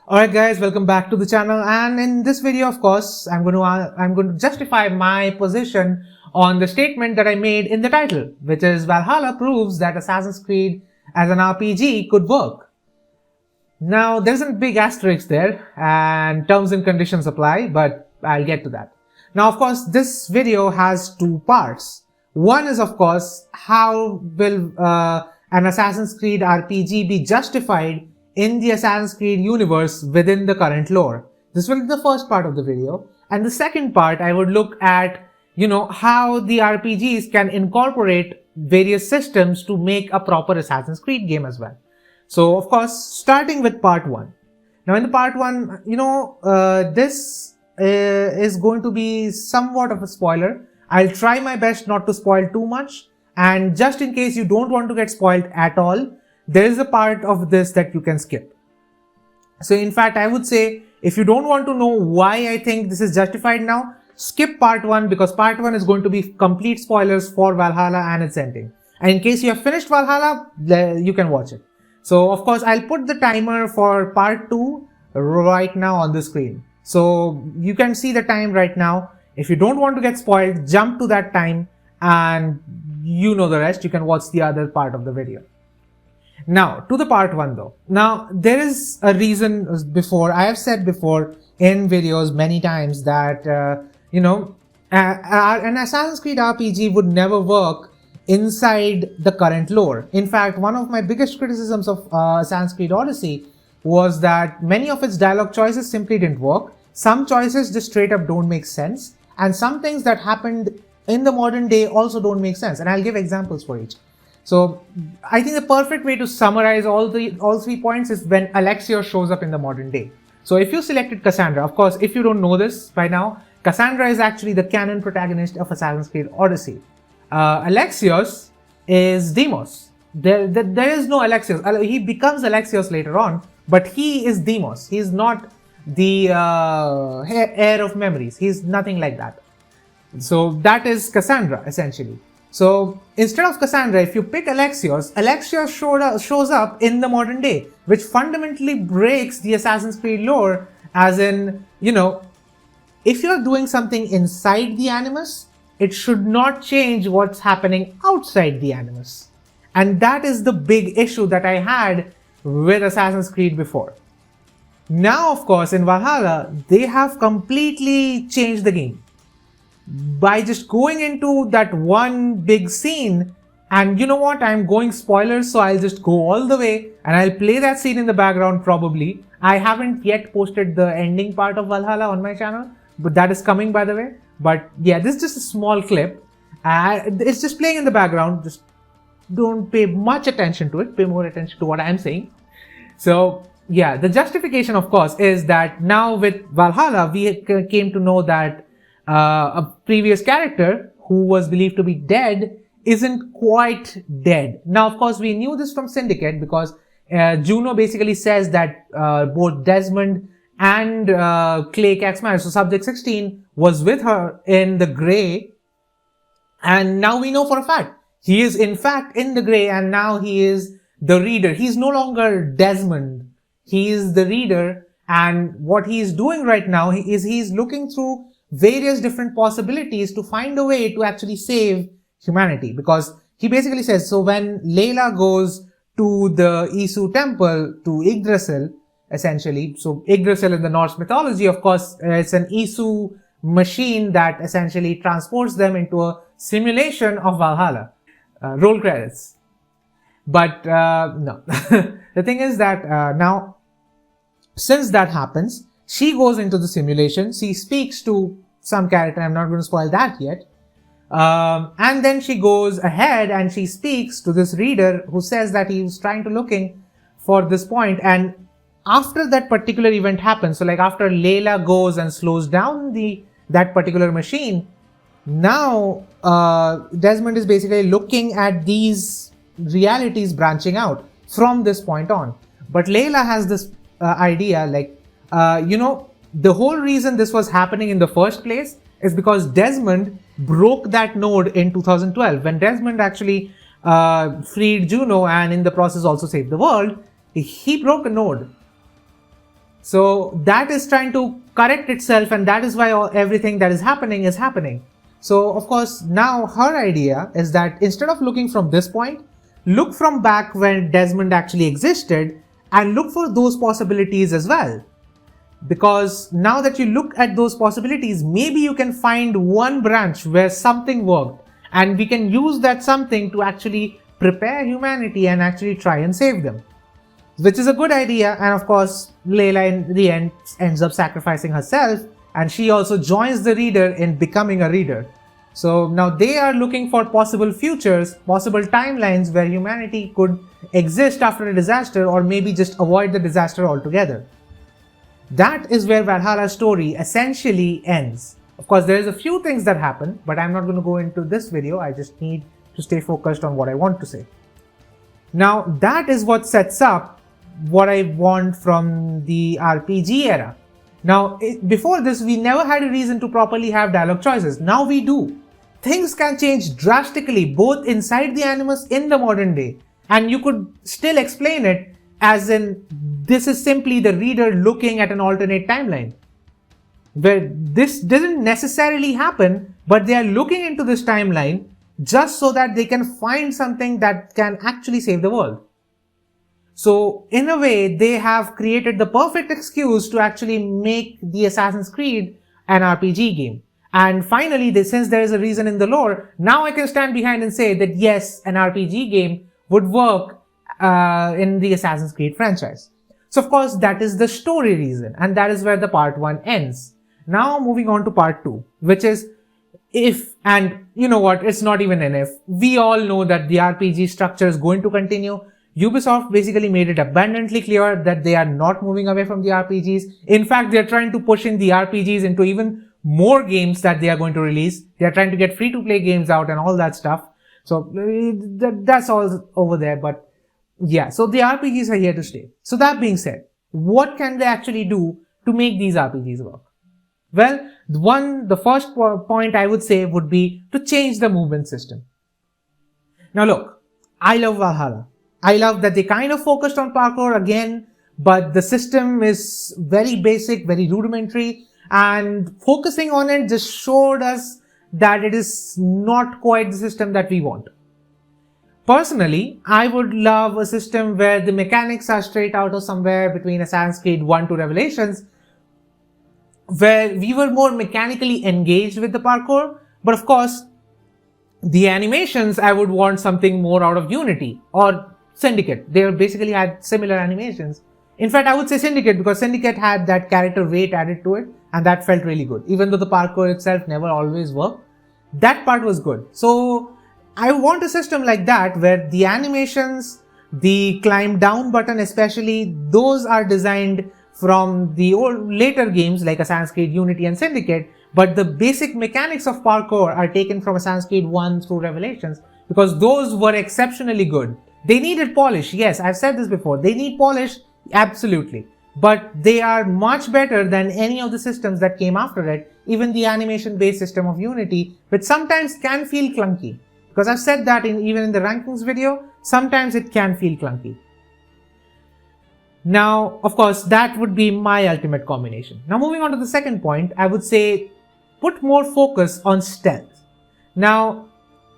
Alright guys, welcome back to the channel, and in this video of course I'm going to justify my position on the statement that I made in the title, which is Valhalla proves that Assassin's Creed as an RPG could work. Now there's a big asterisk there and terms and conditions apply, but I'll get to that. Now of course this video has two parts. One is of course how will an Assassin's Creed RPG be justified in the Assassin's Creed universe within the current lore. This will be the first part of the video. And the second part, I would look at, how the RPGs can incorporate various systems to make a proper Assassin's Creed game as well. So, of course, starting with part one. Now, in the part one, this is going to be somewhat of a spoiler. I'll try my best not to spoil too much. And just in case you don't want to get spoiled at all, there is a part of this that you can skip. So in fact, I would say if you don't want to know why I think this is justified now, skip part 1 because part 1 is going to be complete spoilers for Valhalla and its ending. And in case you have finished Valhalla, you can watch it. So of course, I'll put the timer for part 2 right now on the screen. So you can see the time right now. If you don't want to get spoiled, jump to that time and you know the rest. You can watch the other part of the video. Now, to the part 1 though. Now, there is a reason before, I have said before in videos many times that, an Assassin's Creed RPG would never work inside the current lore. In fact, one of my biggest criticisms of Assassin's Creed Odyssey was that many of its dialogue choices simply didn't work. Some choices just straight up don't make sense. And some things that happened in the modern day also don't make sense. And I'll give examples for each. So I think the perfect way to summarize all 3 points is when Alexios shows up in the modern day. So if you selected Cassandra, of course, if you don't know this by now, Cassandra is actually the canon protagonist of Assassin's Creed Odyssey. Alexios is Deimos. There is no Alexios. He becomes Alexios later on, but he is Deimos. He is not the heir of memories. He's nothing like that. So that is Cassandra essentially. So instead of Cassandra, if you pick Alexios shows up in the modern day, which fundamentally breaks the Assassin's Creed lore, as in, if you're doing something inside the Animus, it should not change what's happening outside the Animus. And that is the big issue that I had with Assassin's Creed before. Now, of course, in Valhalla, they have completely changed the game by just going into that one big scene. And you know what, I'm going spoilers, so I'll just go all the way and I'll play that scene in the background probably. I haven't yet posted the ending part of Valhalla on my channel, but that is coming by the way. But yeah, this is just a small clip. It's just playing in the background. Just don't pay much attention to it, pay more attention to what I'm saying. So yeah, the justification of course is that now with Valhalla, we came to know that a previous character who was believed to be dead isn't quite dead. Now, of course, we knew this from Syndicate because Juno basically says that both Desmond and Clay Caxmire, so Subject 16, was with her in the Grey. And now we know for a fact, he is in fact in the Grey and now he is the reader. He's no longer Desmond. He is the reader. And what he is doing right now is he's looking through various different possibilities to find a way to actually save humanity, because he basically says, so when Layla goes to the Isu temple, to Yggdrasil, essentially, so Yggdrasil in the Norse mythology, of course, it's an Isu machine that essentially transports them into a simulation of Valhalla. Roll credits. But no. The thing is that now, since that happens, she goes into the simulation, she speaks to some character, I'm not going to spoil that yet. And then she goes ahead and she speaks to this reader who says that he's trying to looking for this point. And after that particular event happens, so like after Layla goes and slows down that particular machine, now Desmond is basically looking at these realities branching out from this point on. But Layla has this idea like, the whole reason this was happening in the first place is because Desmond broke that node in 2012. When Desmond actually freed Juno and in the process also saved the world, he broke a node. So that is trying to correct itself, and that is why everything that is happening is happening. So of course, now her idea is that instead of looking from this point, look from back when Desmond actually existed and look for those possibilities as well. Because now that you look at those possibilities, maybe you can find one branch where something worked, and we can use that something to actually prepare humanity and actually try and save them. Which is a good idea, and of course, Layla in the end ends up sacrificing herself, and she also joins the reader in becoming a reader. So now they are looking for possible futures, possible timelines where humanity could exist after a disaster, or maybe just avoid the disaster altogether. That is where Valhalla's story essentially ends. Of course, there's a few things that happen, but I'm not going to go into this video. I just need to stay focused on what I want to say. Now, that is what sets up what I want from the RPG era. Now, before this, we never had a reason to properly have dialogue choices. Now we do. Things can change drastically, both inside the Animus in the modern day, and you could still explain it as in this is simply the reader looking at an alternate timeline, where this doesn't necessarily happen, but they are looking into this timeline just so that they can find something that can actually save the world. So in a way, they have created the perfect excuse to actually make the Assassin's Creed an RPG game. And finally, since there is a reason in the lore, now I can stand behind and say that yes, an RPG game would work in the Assassin's Creed franchise. So of course, that is the story reason, and that is where the part 1 ends. Now moving on to part 2, which is if, and you know what, it's not even an if. We all know that the RPG structure is going to continue. Ubisoft basically made it abundantly clear that they are not moving away from the RPGs. In fact, they're trying to push in the RPGs into even more games that they are going to release. They're trying to get free-to-play games out and all that stuff. So that's all over there. But yeah, so the RPGs are here to stay. So that being said, what can they actually do to make these RPGs work? Well, the first point I would say would be to change the movement system. Now look, I love Valhalla. I love that they kind of focused on parkour again, but the system is very basic, very rudimentary, and focusing on it just showed us that it is not quite the system that we want. Personally, I would love a system where the mechanics are straight out of somewhere between Assassin's Creed 1 to Revelations, where we were more mechanically engaged with the parkour, but of course, the animations, I would want something more out of Unity or Syndicate. They basically had similar animations. In fact, I would say Syndicate, because Syndicate had that character weight added to it, and that felt really good. Even though the parkour itself never always worked, that part was good. So I want a system like that, where the animations, the climb down button especially, those are designed from the later games like Assassin's Creed Unity and Syndicate, but the basic mechanics of parkour are taken from Assassin's Creed 1 through Revelations, because those were exceptionally good. They needed polish, yes, I've said this before, they need polish, absolutely, but they are much better than any of the systems that came after it, even the animation-based system of Unity, which sometimes can feel clunky, because I've said that even in the rankings video, sometimes it can feel clunky. Now, of course, that would be my ultimate combination. Now, moving on to the second point, I would say put more focus on stealth. Now,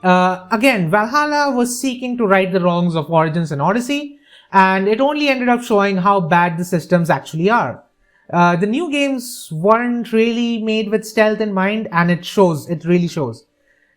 again, Valhalla was seeking to right the wrongs of Origins and Odyssey, and it only ended up showing how bad the systems actually are. The new games weren't really made with stealth in mind, and it shows, it really shows.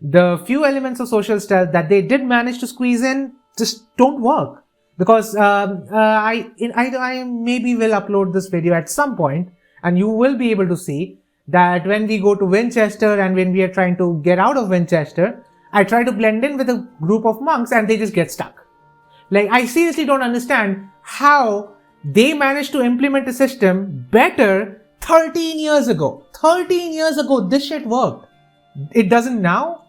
The few elements of social stealth that they did manage to squeeze in just don't work. Because I maybe will upload this video at some point, and you will be able to see that when we go to Winchester and when we are trying to get out of Winchester, I try to blend in with a group of monks and they just get stuck. Like, I seriously don't understand how they managed to implement a system better 13 years ago. 13 years ago, this shit worked. It doesn't now.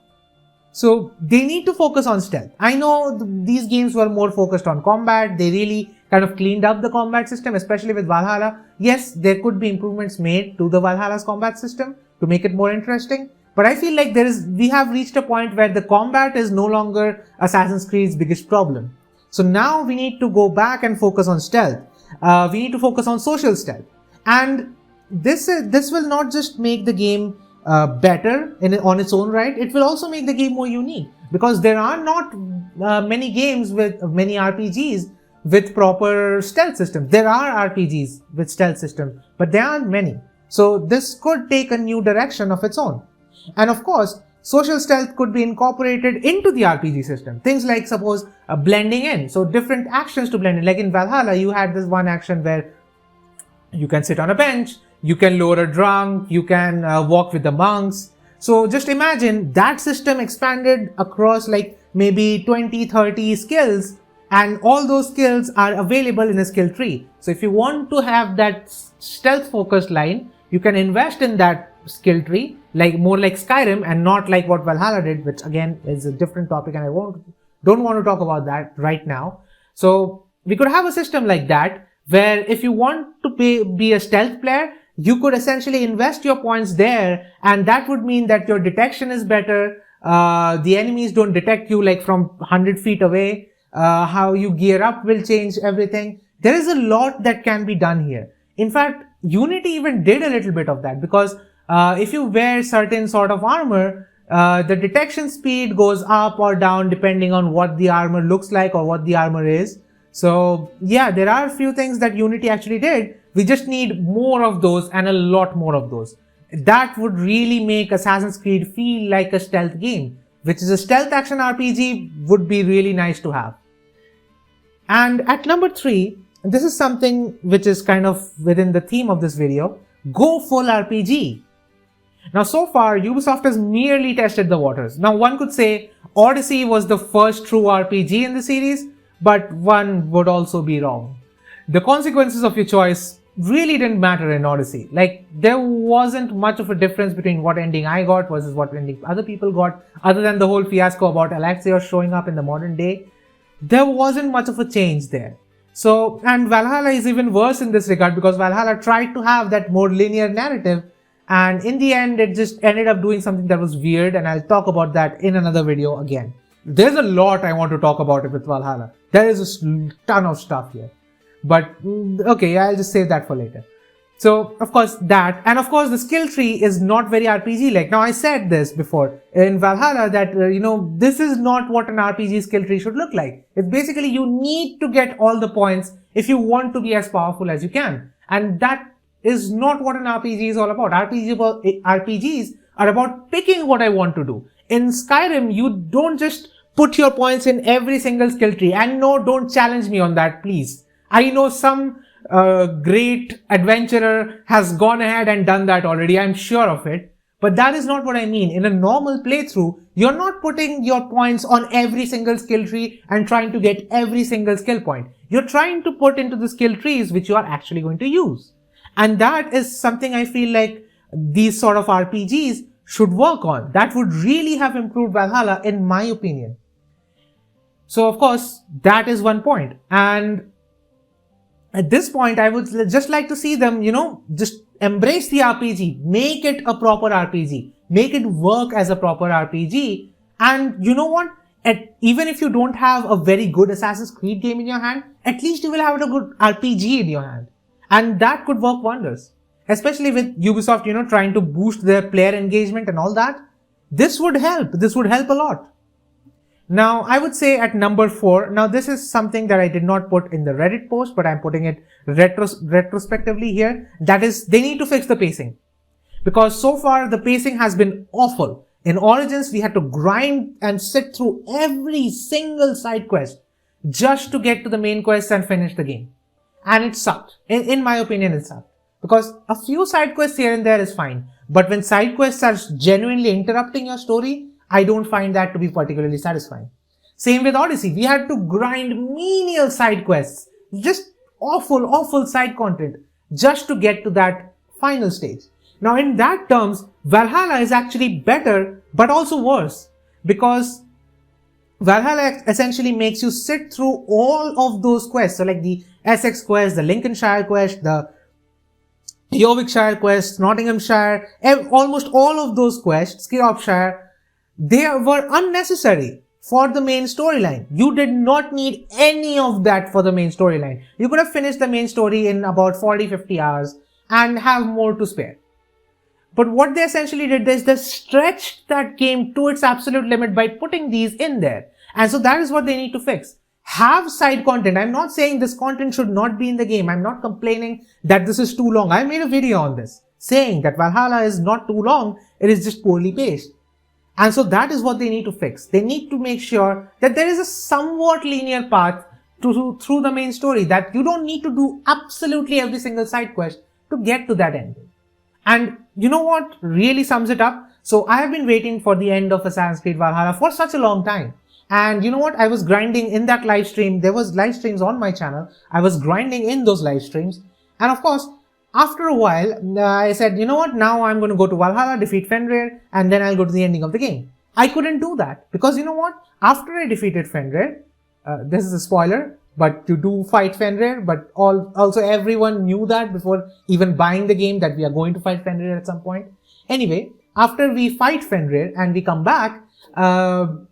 So they need to focus on stealth. I know these games were more focused on combat. They really kind of cleaned up the combat system, especially with Valhalla. Yes, there could be improvements made to the Valhalla's combat system to make it more interesting. But I feel like we have reached a point where the combat is no longer Assassin's Creed's biggest problem. So now we need to go back and focus on stealth. We need to focus on social stealth. And this will not just make the game better on its own right, it will also make the game more unique, because there are not many games with many RPGs with proper stealth systems. There are RPGs with stealth systems, but there aren't many. So this could take a new direction of its own. And of course, social stealth could be incorporated into the RPG system. Things like, suppose, blending in. So different actions to blend in. Like in Valhalla, you had this one action where you can sit on a bench, you can lower a drunk, you can walk with the monks. So just imagine that system expanded across like maybe 20, 30 skills, and all those skills are available in a skill tree. So if you want to have that stealth focused line, you can invest in that skill tree, like more like Skyrim and not like what Valhalla did, which again is a different topic, and I don't want to talk about that right now. So we could have a system like that, where if you want to be a stealth player, you could essentially invest your points there, and that would mean that your detection is better. The enemies don't detect you like from 100 feet away. How you gear up will change everything. There is a lot that can be done here. In fact, Unity even did a little bit of that, because if you wear certain sort of armor, the detection speed goes up or down depending on what the armor looks like or what the armor is. So yeah, there are a few things that Unity actually did. We just need more of those, and a lot more of those. That would really make Assassin's Creed feel like a stealth game, which is a stealth action RPG, would be really nice to have. And at number 3, this is something which is kind of within the theme of this video: go full RPG. Now, so far, Ubisoft has merely tested the waters. Now, one could say Odyssey was the first true RPG in the series, but one would also be wrong. The consequences of your choice really didn't matter in Odyssey. Like, there wasn't much of a difference between what ending I got versus what ending other people got, other than the whole fiasco about Alexios showing up in the modern day. There wasn't much of a change there. So, and Valhalla is even worse in this regard, because Valhalla tried to have that more linear narrative, and in the end, it just ended up doing something that was weird, and I'll talk about that in another video again. There's a lot I want to talk about with Valhalla. There is a ton of stuff here. But, okay, I'll just save that for later. So, of course, that, and of course, the skill tree is not very RPG-like. Now, I said this before in Valhalla that, this is not what an RPG skill tree should look like. It's basically you need to get all the points if you want to be as powerful as you can. And that is not what an RPG is all about. RPGs are about picking what I want to do. In Skyrim, you don't just put your points in every single skill tree. And no, don't challenge me on that, please. I know some great adventurer has gone ahead and done that already. I'm sure of it. But that is not what I mean. In a normal playthrough, you're not putting your points on every single skill tree and trying to get every single skill point. You're trying to put into the skill trees which you are actually going to use. And that is something I feel like these sort of RPGs should work on. That would really have improved Valhalla, in my opinion. So, of course, that is one point. And at this point, I would just like to see them, just embrace the RPG, make it a proper RPG, make it work as a proper RPG. And you know what? Even if you don't have a very good Assassin's Creed game in your hand, at least you will have a good RPG in your hand. And that could work wonders. Especially with Ubisoft, trying to boost their player engagement and all that. This would help. This would help a lot. Now, I would say at number 4, now this is something that I did not put in the Reddit post, but I'm putting it retrospectively here. That is, they need to fix the pacing. Because so far, the pacing has been awful. In Origins, we had to grind and sit through every single side quest just to get to the main quest and finish the game. And it sucked. In my opinion, it sucked. Because a few side quests here and there is fine. But when side quests are genuinely interrupting your story, I don't find that to be particularly satisfying. Same with Odyssey. We had to grind menial side quests. Just awful side content just to get to that final stage. Now, in that terms, Valhalla is actually better, but also worse. Because Valhalla essentially makes you sit through all of those quests. So like the Essex quest, the Lincolnshire quest, the Yorkshire quest, Nottinghamshire, almost all of those quests, Skirropshire, they were unnecessary for the main storyline. You did not need any of that for the main storyline. You could have finished the main story in about 40-50 hours and have more to spare. But what they essentially did is they stretched that game to its absolute limit by putting these in there. And so that is what they need to fix. Have side content. I'm not saying this content should not be in the game. I'm not complaining that this is too long. I made a video on this saying that Valhalla is not too long. It is just poorly paced. And so that is what they need to fix. They need to make sure that there is a somewhat linear path through the main story, that you don't need to do absolutely every single side quest to get to that ending. And you know what really sums it up? So I have been waiting for the end of Assassin's Creed Valhalla for such a long time. And you know what? I was grinding in that live stream. There was live streams on my channel. I was grinding in those live streams. And of course, after a while, I said, you know what? Now I'm going to go to Valhalla, defeat Fenrir, and then I'll go to the ending of the game. I couldn't do that because you know what? After I defeated Fenrir, this is a spoiler, but you do fight Fenrir, but also everyone knew that before even buying the game that we are going to fight Fenrir at some point. Anyway, after we fight Fenrir and we come back,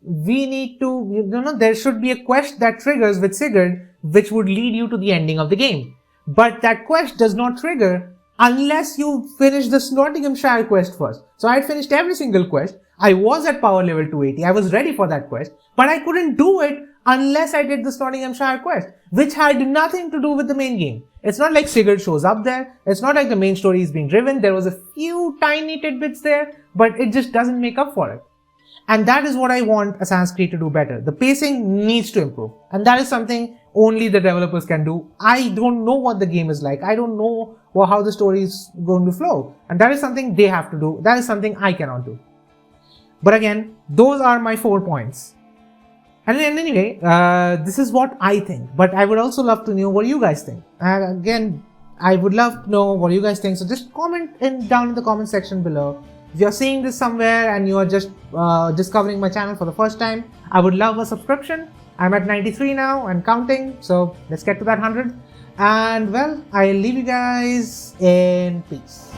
we need to, there should be a quest that triggers with Sigurd, which would lead you to the ending of the game. But that quest does not trigger unless you finish the Nottinghamshire quest first. So I had finished every single quest. I was at power level 280. I was ready for that quest, but I couldn't do it unless I did the Nottinghamshire quest, which had nothing to do with the main game. It's not like Sigurd shows up there. It's not like the main story is being driven. There was a few tiny tidbits there, but it just doesn't make up for it. And that is what I want Assassin's Creed to do better. The pacing needs to improve. And that is something only the developers can do. I don't know what the game is like. I don't know how the story is going to flow. And that is something they have to do. That is something I cannot do. But again, those are my 4 points. And anyway, this is what I think. But I would also love to know what you guys think. And again, I would love to know what you guys think. So just comment down in the comment section below. If you're seeing this somewhere and you are just discovering my channel for the first time, I would love a subscription. I'm at 93 now and counting, so let's get to that 100. And well, I'll leave you guys in peace.